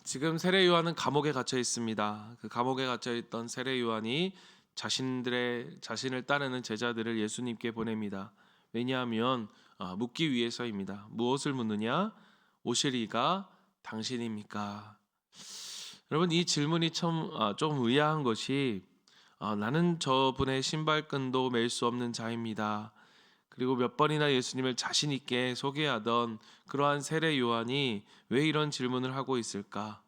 지금 세례 요한은 감옥에 갇혀 있습니다. 그 감옥에 갇혀 있던 세례 요한이 자신을 따르는 제자들을 예수님께 보냅니다. 왜냐하면 묻기 위해서입니다. 무엇을 묻느냐? 오실 이가 당신입니까? 여러분, 이 질문이 참 좀 의아한 것이, 나는 저분의 신발끈도 맬 수 없는 자입니다. 그리고 몇 번이나 예수님을 자신 있게 소개하던 그러한 세례 요한이 왜 이런 질문을 하고 있을까?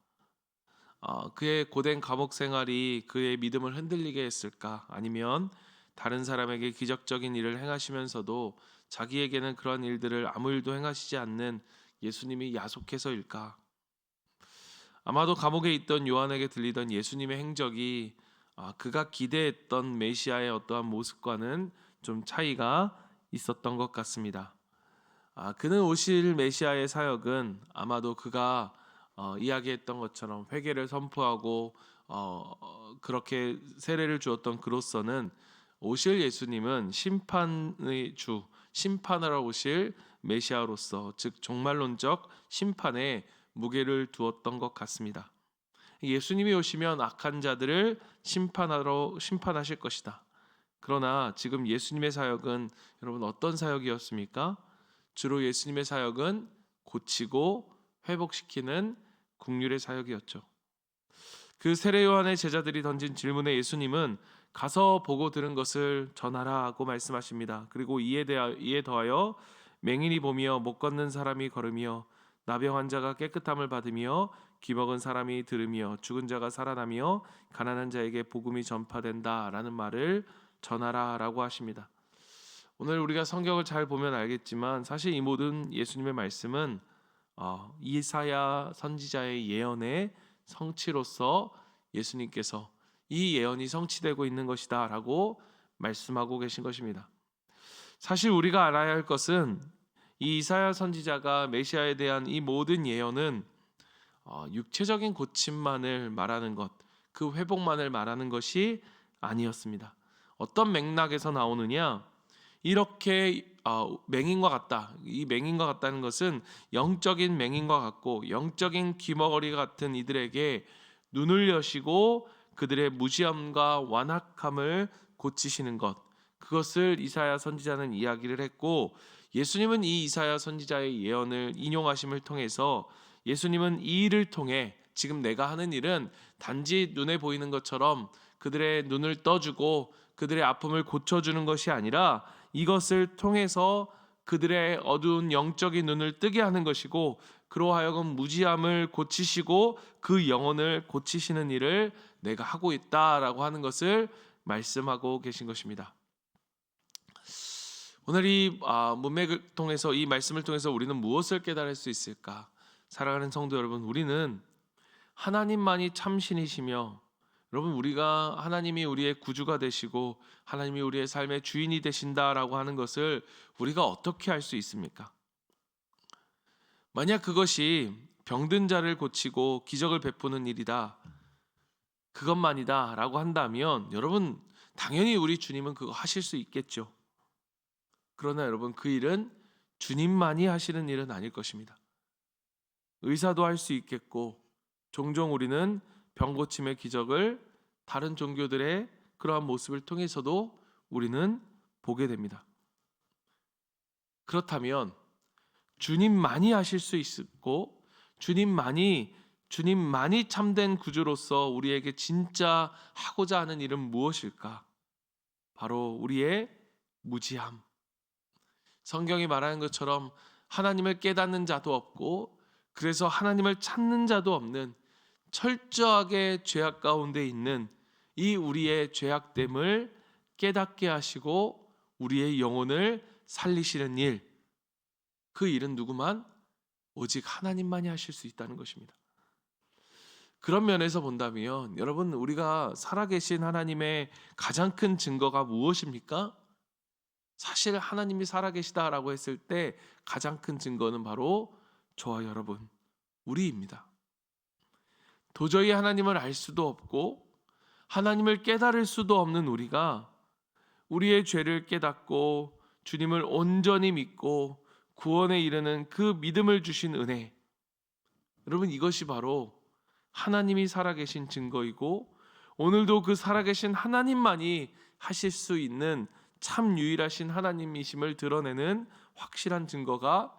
그의 고된 감옥 생활이 그의 믿음을 흔들리게 했을까? 아니면 다른 사람에게 기적적인 일을 행하시면서도 자기에게는 그런 일들을 아무 일도 행하시지 않는 예수님이 야속해서일까? 아마도 감옥에 있던 요한에게 들리던 예수님의 행적이 그가 기대했던 메시아의 어떠한 모습과는 좀 차이가 있었던 것 같습니다. 그는 오실 메시아의 사역은 아마도 그가 이야기했던 것처럼 회개를 선포하고 그렇게 세례를 주었던 그로서는 오실 예수님은 심판의 주, 심판하러 오실 메시아로서, 즉 종말론적 심판에 무게를 두었던 것 같습니다. 예수님이 오시면 악한 자들을 심판하실 것이다. 그러나 지금 예수님의 사역은 여러분 어떤 사역이었습니까? 주로 예수님의 사역은 고치고 회복시키는 국률의 사역이었죠. 그 세례 요한의 제자들이 던진 질문에 예수님은 가서 보고 들은 것을 전하라고 말씀하십니다. 그리고 이에 더하여 맹인이 보며 못 걷는 사람이 걸으며 나병 환자가 깨끗함을 받으며 귀먹은 사람이 들으며 죽은 자가 살아나며 가난한 자에게 복음이 전파된다라는 말을 전하라라고 하십니다. 오늘 우리가 성경을 잘 보면 알겠지만 사실 이 모든 예수님의 말씀은 이사야 선지자의 예언의 성취로서 예수님께서 이 예언이 성취되고 있는 것이다라고 말씀하고 계신 것입니다. 사실 우리가 알아야 할 것은 이 이사야 선지자가 메시아에 대한 이 모든 예언은 육체적인 고침만을 말하는 것, 그 회복만을 말하는 것이 아니었습니다. 어떤 맥락에서 나오느냐? 이렇게 맹인과 같다. 이 맹인과 같다는 것은 영적인 맹인과 같고 영적인 귀머거리 같은 이들에게 눈을 여시고 그들의 무지함과 완악함을 고치시는 것. 그것을 이사야 선지자는 이야기를 했고 예수님은 이 이사야 선지자의 예언을 인용하심을 통해서 예수님은 이 일을 통해 지금 내가 하는 일은 단지 눈에 보이는 것처럼 그들의 눈을 떠주고 그들의 아픔을 고쳐주는 것이 아니라 이것을 통해서 그들의 어두운 영적인 눈을 뜨게 하는 것이고 그로 하여금 무지함을 고치시고 그 영혼을 고치시는 일을 내가 하고 있다라고 하는 것을 말씀하고 계신 것입니다. 오늘 이 문맥을 통해서 이 말씀을 통해서 우리는 무엇을 깨달을 수 있을까? 사랑하는 성도 여러분, 우리는 하나님만이 참신이시며 여러분 우리가 하나님이 우리의 구주가 되시고 하나님이 우리의 삶의 주인이 되신다라고 하는 것을 우리가 어떻게 알 수 있습니까? 만약 그것이 병든 자를 고치고 기적을 베푸는 일이다. 그것만이다라고 한다면 여러분 당연히 우리 주님은 그거 하실 수 있겠죠. 그러나 여러분 그 일은 주님만이 하시는 일은 아닐 것입니다. 의사도 할 수 있겠고 종종 우리는 병 고침의 기적을 다른 종교들의 그러한 모습을 통해서도 우리는 보게 됩니다. 그렇다면 주님만이 하실 수 있고 주님만이 참된 구주로서 우리에게 진짜 하고자 하는 일은 무엇일까? 바로 우리의 무지함. 성경이 말하는 것처럼 하나님을 깨닫는 자도 없고 그래서 하나님을 찾는 자도 없는 철저하게 죄악 가운데 있는 이 우리의 죄악됨을 깨닫게 하시고 우리의 영혼을 살리시는 일, 그 일은 누구만? 오직 하나님만이 하실 수 있다는 것입니다. 그런 면에서 본다면 여러분 우리가 살아계신 하나님의 가장 큰 증거가 무엇입니까? 사실 하나님이 살아계시다라고 했을 때 가장 큰 증거는 바로 저와 여러분, 우리입니다. 도저히 하나님을 알 수도 없고 하나님을 깨달을 수도 없는 우리가 우리의 죄를 깨닫고 주님을 온전히 믿고 구원에 이르는 그 믿음을 주신 은혜, 여러분 이것이 바로 하나님이 살아계신 증거이고 오늘도 그 살아계신 하나님만이 하실 수 있는 참 유일하신 하나님이심을 드러내는 확실한 증거가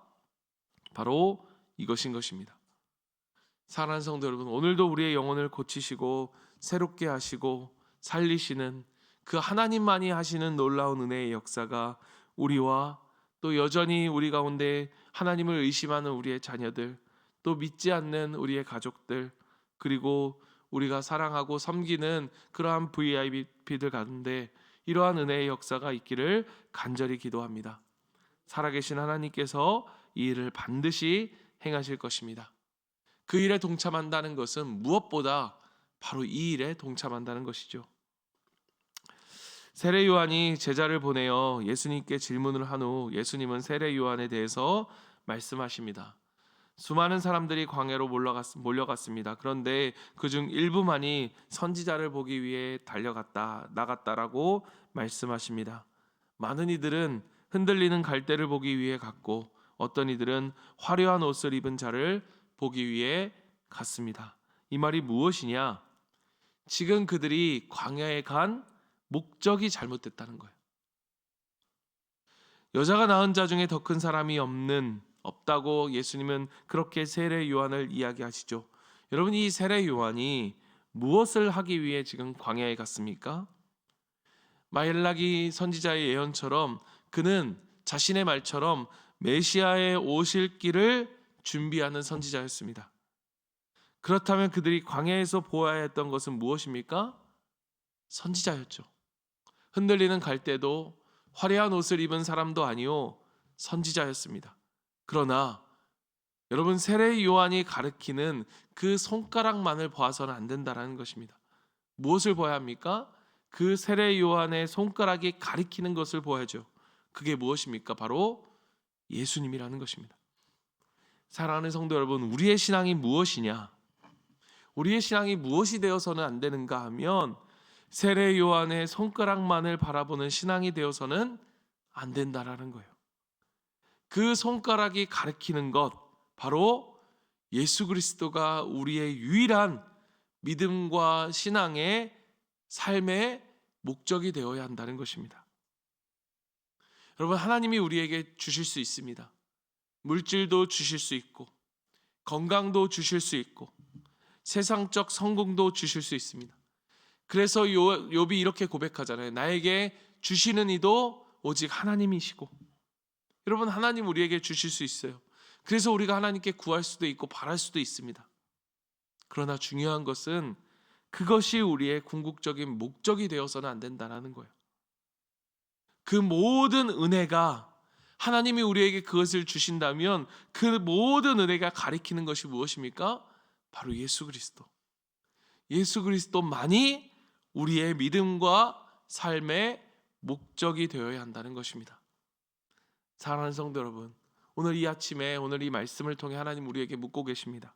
바로 이것인 것입니다. 사랑하는 성도 여러분, 오늘도 우리의 영혼을 고치시고 새롭게 하시고 살리시는 그 하나님만이 하시는 놀라운 은혜의 역사가 우리와 또 여전히 우리 가운데 하나님을 의심하는 우리의 자녀들, 또 믿지 않는 우리의 가족들, 그리고 우리가 사랑하고 섬기는 그러한 VIP들 가운데 이러한 은혜의 역사가 있기를 간절히 기도합니다. 살아계신 하나님께서 이 일을 반드시 행하실 것입니다. 그 일에 동참한다는 것은 무엇보다 바로 이 일에 동참한다는 것이죠. 세례 요한이 제자를 보내어 예수님께 질문을 한 후 예수님은 세례 요한에 대해서 말씀하십니다. 수많은 사람들이 광야로 몰려갔습니다. 그런데 그중 일부만이 선지자를 보기 위해 나갔다라고 말씀하십니다. 많은 이들은 흔들리는 갈대를 보기 위해 갔고 어떤 이들은 화려한 옷을 입은 자를 보기 위해 갔습니다. 이 말이 무엇이냐? 지금 그들이 광야에 간 목적이 잘못됐다는 거예요. 여자가 낳은 자 중에 더 큰 사람이 없다고 예수님은 그렇게 세례 요한을 이야기하시죠. 여러분, 이 세례 요한이 무엇을 하기 위해 지금 광야에 갔습니까? 말라기 선지자의 예언처럼 그는 자신의 말처럼 메시아의 오실 길을 준비하는 선지자였습니다. 그렇다면 그들이 광야에서 보아야 했던 것은 무엇입니까? 선지자였죠. 흔들리는 갈대도 화려한 옷을 입은 사람도 아니요 선지자였습니다. 그러나 여러분, 세례 요한이 가르치는 그 손가락만을 보아서는 안 된다는 것입니다. 무엇을 보아야 합니까? 그 세례 요한의 손가락이 가리키는 것을 보아야죠. 그게 무엇입니까? 바로 예수님이라는 것입니다. 사랑하는 성도 여러분, 우리의 신앙이 무엇이냐? 우리의 신앙이 무엇이 되어서는 안 되는가 하면 세례 요한의 손가락만을 바라보는 신앙이 되어서는 안 된다라는 거예요. 그 손가락이 가리키는 것, 바로 예수 그리스도가 우리의 유일한 믿음과 신앙의 삶의 목적이 되어야 한다는 것입니다. 여러분, 하나님이 우리에게 주실 수 있습니다. 물질도 주실 수 있고 건강도 주실 수 있고 세상적 성공도 주실 수 있습니다. 그래서 욥이 이렇게 고백하잖아요. 나에게 주시는 이도 오직 하나님이시고. 여러분, 하나님 우리에게 주실 수 있어요. 그래서 우리가 하나님께 구할 수도 있고 바랄 수도 있습니다. 그러나 중요한 것은 그것이 우리의 궁극적인 목적이 되어서는 안 된다는 거예요. 그 모든 은혜가 하나님이 우리에게 그것을 주신다면 그 모든 은혜가 가리키는 것이 무엇입니까? 바로 예수 그리스도. 예수 그리스도만이 우리의 믿음과 삶의 목적이 되어야 한다는 것입니다. 사랑하는 성도 여러분, 오늘 이 아침에 오늘 이 말씀을 통해 하나님 우리에게 묻고 계십니다.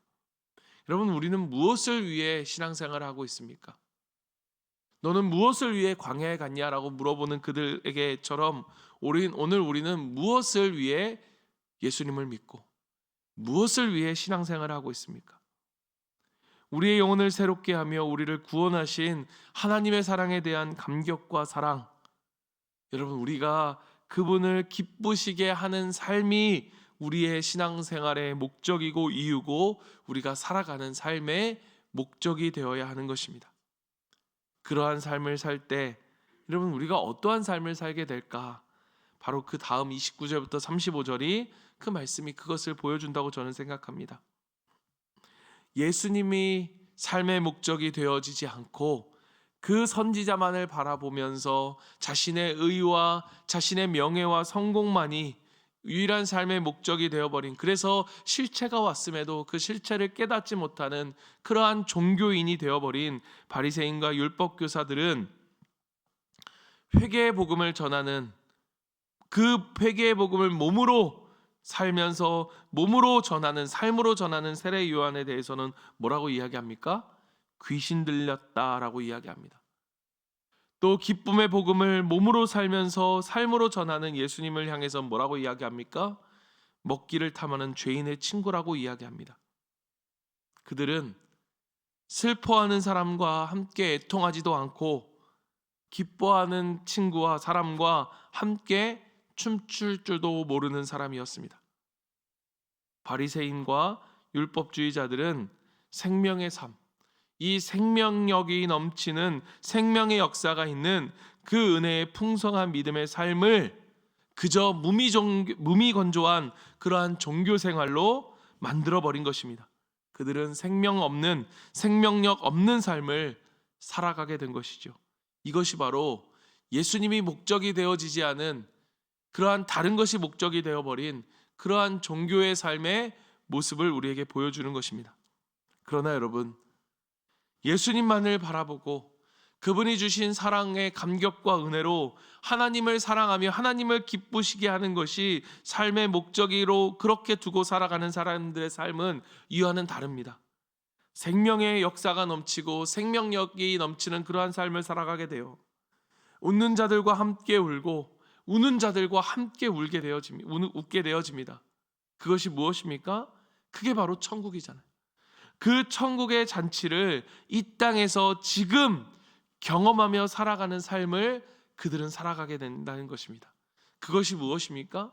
여러분, 우리는 무엇을 위해 신앙생활을 하고 있습니까? 너는 무엇을 위해 광야에 갔냐라고 물어보는 그들에게처럼 오늘 우리는 무엇을 위해 예수님을 믿고 무엇을 위해 신앙생활을 하고 있습니까? 우리의 영혼을 새롭게 하며 우리를 구원하신 하나님의 사랑에 대한 감격과 사랑, 여러분, 우리가 그분을 기쁘시게 하는 삶이 우리의 신앙생활의 목적이고 이유고 우리가 살아가는 삶의 목적이 되어야 하는 것입니다. 그러한 삶을 살 때 여러분, 우리가 어떠한 삶을 살게 될까? 바로 그 다음 29절부터 35절이 그 말씀이 그것을 보여준다고 저는 생각합니다. 예수님이 삶의 목적이 되어지지 않고 그 선지자만을 바라보면서 자신의 의와 자신의 명예와 성공만이 유일한 삶의 목적이 되어버린, 그래서 실체가 왔음에도 그 실체를 깨닫지 못하는 그러한 종교인이 되어버린 바리새인과 율법교사들은 회개의 복음을 전하는, 그 회개의 복음을 몸으로 살면서 몸으로 전하는, 삶으로 전하는 세례 요한에 대해서는 뭐라고 이야기합니까? 귀신 들렸다라고 이야기합니다. 또 기쁨의 복음을 몸으로 살면서 삶으로 전하는 예수님을 향해서 뭐라고 이야기합니까? 먹기를 탐하는 죄인의 친구라고 이야기합니다. 그들은 슬퍼하는 사람과 함께 애통하지도 않고 기뻐하는 친구와 사람과 함께 춤출 줄도 모르는 사람이었습니다. 바리새인과 율법주의자들은 생명의 삶, 이 생명력이 넘치는 생명의 역사가 있는 그 은혜의 풍성한 믿음의 삶을 그저 무미건조한 그러한 종교 생활로 만들어버린 것입니다. 그들은 생명력 없는 삶을 살아가게 된 것이죠. 이것이 바로 예수님이 목적이 되어지지 않은 그러한 다른 것이 목적이 되어버린 그러한 종교의 삶의 모습을 우리에게 보여주는 것입니다. 그러나 여러분, 예수님만을 바라보고 그분이 주신 사랑의 감격과 은혜로 하나님을 사랑하며 하나님을 기쁘시게 하는 것이 삶의 목적으로 그렇게 두고 살아가는 사람들의 삶은 이와는 다릅니다. 생명의 역사가 넘치고 생명력이 넘치는 그러한 삶을 살아가게 돼요. 웃는 자들과 함께 울고 우는 자들과 함께 웃게 되어집니다. 그것이 무엇입니까? 그게 바로 천국이잖아요. 그 천국의 잔치를 이 땅에서 지금 경험하며 살아가는 삶을 그들은 살아가게 된다는 것입니다. 그것이 무엇입니까?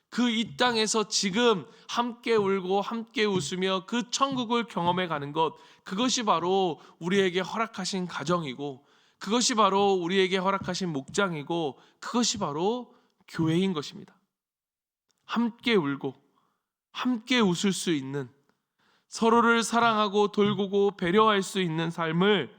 그 이 땅에서 지금 함께 울고 함께 웃으며 그 천국을 경험해 가는 것, 그것이 바로 우리에게 허락하신 가정이고 그것이 바로 우리에게 허락하신 목장이고 그것이 바로 교회인 것입니다. 함께 울고 함께 웃을 수 있는, 서로를 사랑하고 돌보고 배려할 수 있는 삶을,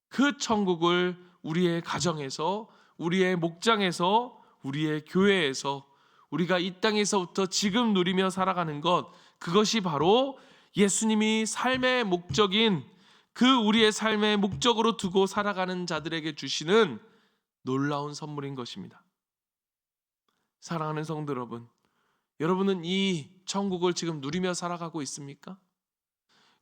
그 천국을 우리의 가정에서, 우리의 목장에서, 우리의 교회에서 우리가 이 땅에서부터 지금 누리며 살아가는 것, 그것이 바로 예수님이 삶의 목적인 그 우리의 삶의 목적으로 두고 살아가는 자들에게 주시는 놀라운 선물인 것입니다. 사랑하는 성도 여러분, 여러분은 이 천국을 지금 누리며 살아가고 있습니까?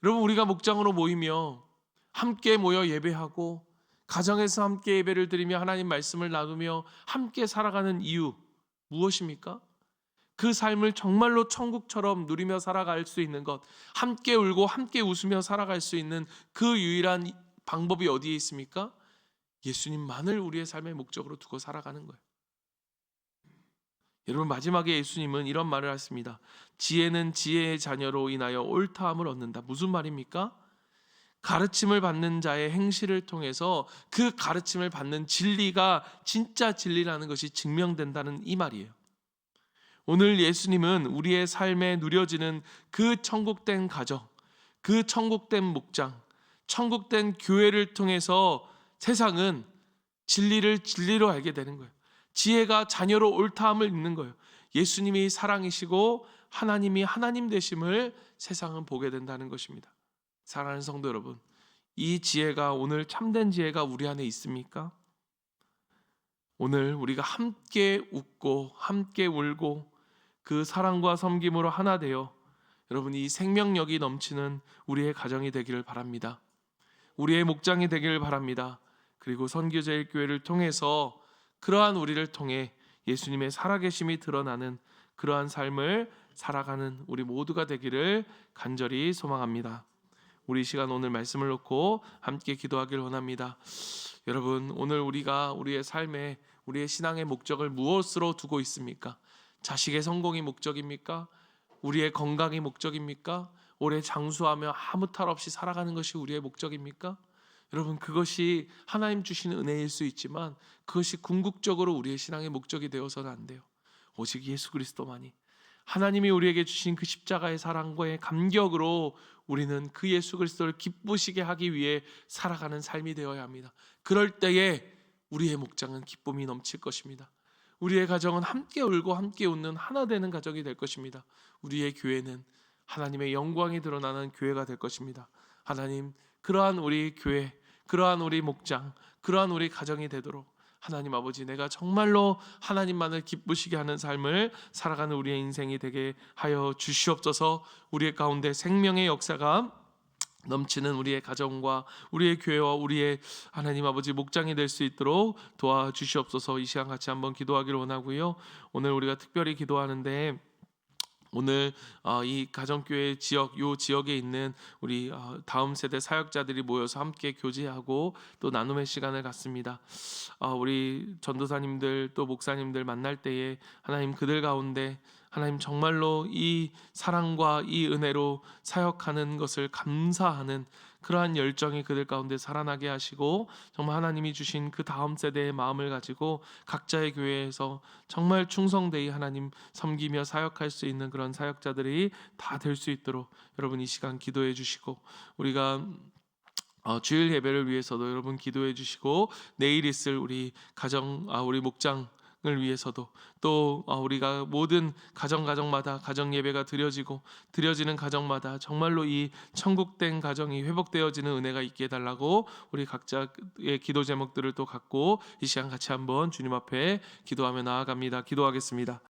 여러분, 우리가 목장으로 모이며 함께 모여 예배하고 가정에서 함께 예배를 드리며 하나님 말씀을 나누며 함께 살아가는 이유 무엇입니까? 그 삶을 정말로 천국처럼 누리며 살아갈 수 있는 것, 함께 울고 함께 웃으며 살아갈 수 있는 그 유일한 방법이 어디에 있습니까? 예수님만을 우리의 삶의 목적으로 두고 살아가는 거예요. 여러분, 마지막에 예수님은 이런 말을 하십니다. 지혜는 지혜의 자녀로 인하여 옳다함을 얻는다. 무슨 말입니까? 가르침을 받는 자의 행실을 통해서 그 가르침을 받는 진리가 진짜 진리라는 것이 증명된다는 이 말이에요. 오늘 예수님은 우리의 삶에 누려지는 그 천국된 가정, 그 천국된 목장, 천국된 교회를 통해서 세상은 진리를 진리로 알게 되는 거예요. 지혜가 자녀로 옳다함을 읽는 거예요. 예수님이 사랑이시고 하나님이 하나님 되심을 세상은 보게 된다는 것입니다. 사랑하는 성도 여러분, 이 지혜가, 오늘 참된 지혜가 우리 안에 있습니까? 오늘 우리가 함께 웃고 함께 울고 그 사랑과 섬김으로 하나 되어 여러분, 이 생명력이 넘치는 우리의 가정이 되기를 바랍니다. 우리의 목장이 되기를 바랍니다. 그리고 선교제일교회를 통해서 그러한 우리를 통해 예수님의 살아계심이 드러나는 그러한 삶을 살아가는 우리 모두가 되기를 간절히 소망합니다. 우리 시간 오늘 말씀을 놓고 함께 기도하기를 원합니다. 여러분, 오늘 우리가 우리의 삶에, 우리의 신앙의 목적을 무엇으로 두고 있습니까? 자식의 성공이 목적입니까? 우리의 건강이 목적입니까? 오래 장수하며 아무 탈 없이 살아가는 것이 우리의 목적입니까? 여러분, 그것이 하나님 주시는 은혜일 수 있지만 그것이 궁극적으로 우리의 신앙의 목적이 되어서는 안 돼요. 오직 예수 그리스도만이, 하나님이 우리에게 주신 그 십자가의 사랑과의 감격으로 우리는 그 예수 그리스도를 기쁘시게 하기 위해 살아가는 삶이 되어야 합니다. 그럴 때에 우리의 목장은 기쁨이 넘칠 것입니다. 우리의 가정은 함께 울고 함께 웃는 하나 되는 가정이 될 것입니다. 우리의 교회는 하나님의 영광이 드러나는 교회가 될 것입니다. 하나님, 그러한 우리 교회, 그러한 우리 목장, 그러한 우리 가정이 되도록 하나님 아버지, 내가 정말로 하나님만을 기쁘시게 하는 삶을 살아가는 우리의 인생이 되게 하여 주시옵소서. 우리의 가운데 생명의 역사가 넘치는 우리의 가정과 우리의 교회와 우리의 하나님 아버지 목장이 될 수 있도록 도와주시옵소서. 이 시간 같이 한번 기도하기를 원하고요. 오늘 우리가 특별히 기도하는데 오늘 이 가정교회 지역 요 지역에 있는 우리 다음 세대 사역자들이 모여서 함께 교제하고 또 나눔의 시간을 갖습니다. 우리 전도사님들 또 목사님들 만날 때에 하나님 그들 가운데 하나님 정말로 이 사랑과 이 은혜로 사역하는 것을 감사하는 그러한 열정이 그들 가운데 살아나게 하시고 정말 하나님이 주신 그 다음 세대의 마음을 가지고 각자의 교회에서 정말 충성되이 하나님 섬기며 사역할 수 있는 그런 사역자들이 다 될 수 있도록 여러분 이 시간 기도해 주시고 우리가 주일 예배를 위해서도 여러분 기도해 주시고 내일 있을 우리 우리 목장을 위해서도 또 우리가 모든 가정마다 가정 예배가 드려지는 가정마다 정말로 이 천국된 가정이 회복되어지는 은혜가 있게 해달라고 우리 각자의 기도 제목들을 또 갖고 이 시간 같이 한번 주님 앞에 기도하며 나아갑니다. 기도하겠습니다.